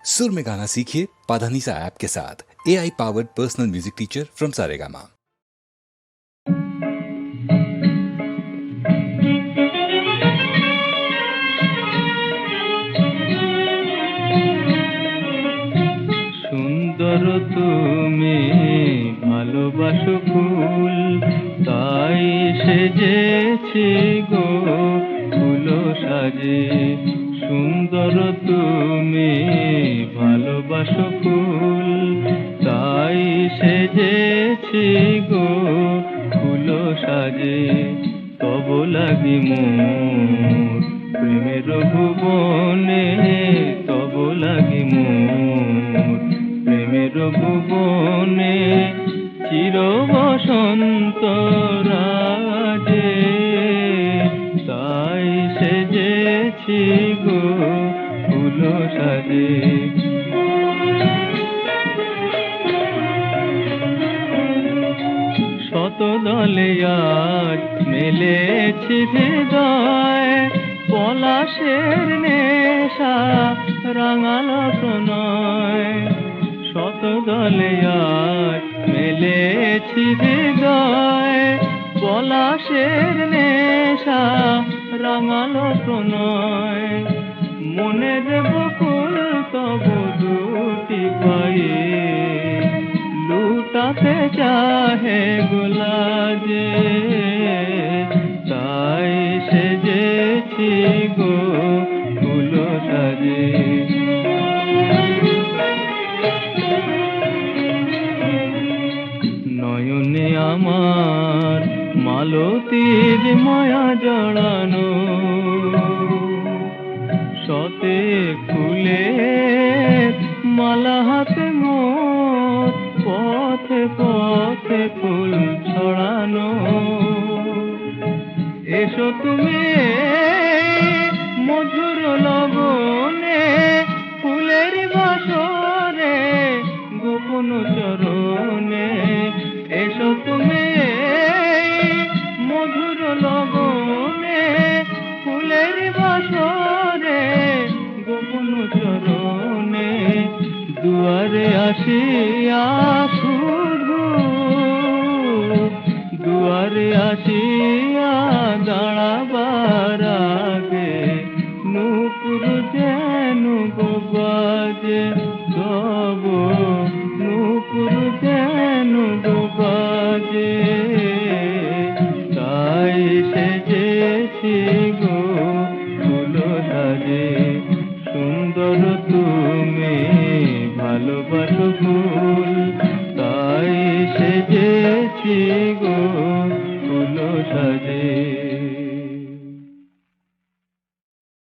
सुर में गाना सीखिए पाधानीसा ऐप के साथ। AI powered personal music teacher from Saregama. সুন্দর তুমি ভালোবাসো ফুল, তাই সেজেছি গো ফুল সাজে। সুন্দর তুমি ভালোবাসো ফুল, তাই সেজেছি গো ফুল সাজে। তব লাগি মোর প্রেমের ভুবনে, তব লাগি মোর প্রেমের ভুবনে চির বসন্ত রাজে। তাই সেজেছি গো ফুল সাজে। শত দলে আজ মেলেছি হৃদয়, পলাশের নেশা রাঙালো প্রণয়। শত দলে আজ মেলেছি হৃদয়, পলাশের নেশা রাঙালো প্রণয়। মনের বকুল তব দুটি পায়ে লুটাতে চাহে গোলাজে। তাই সেজেছি গো ফুল সাজে। নয়নে আমার মালতীর মায়া জড়ানো, শতে ফুলে মালা হাতে মোর, পথে পথে ফুল ছড়ানো। এসো তুমি মধুর লগনে, ফুলের বাসরে গোপন চরণে। এসো তুমি মধুর লগনে, ফুলের বাসরে গোপন চরণে। দুয়ারে আসিয়া শুধু, দুয়ারে আসিয়া দাঁড়াবার আগে নূপুর যেন বাজে তব, নূপুর যেন বাজে। তাই সেজেছি গো ফুল সাজে। সুন্দর তুমি ভালোবাসো ফুল, তাই সেজেছি গো ফুল সাজে।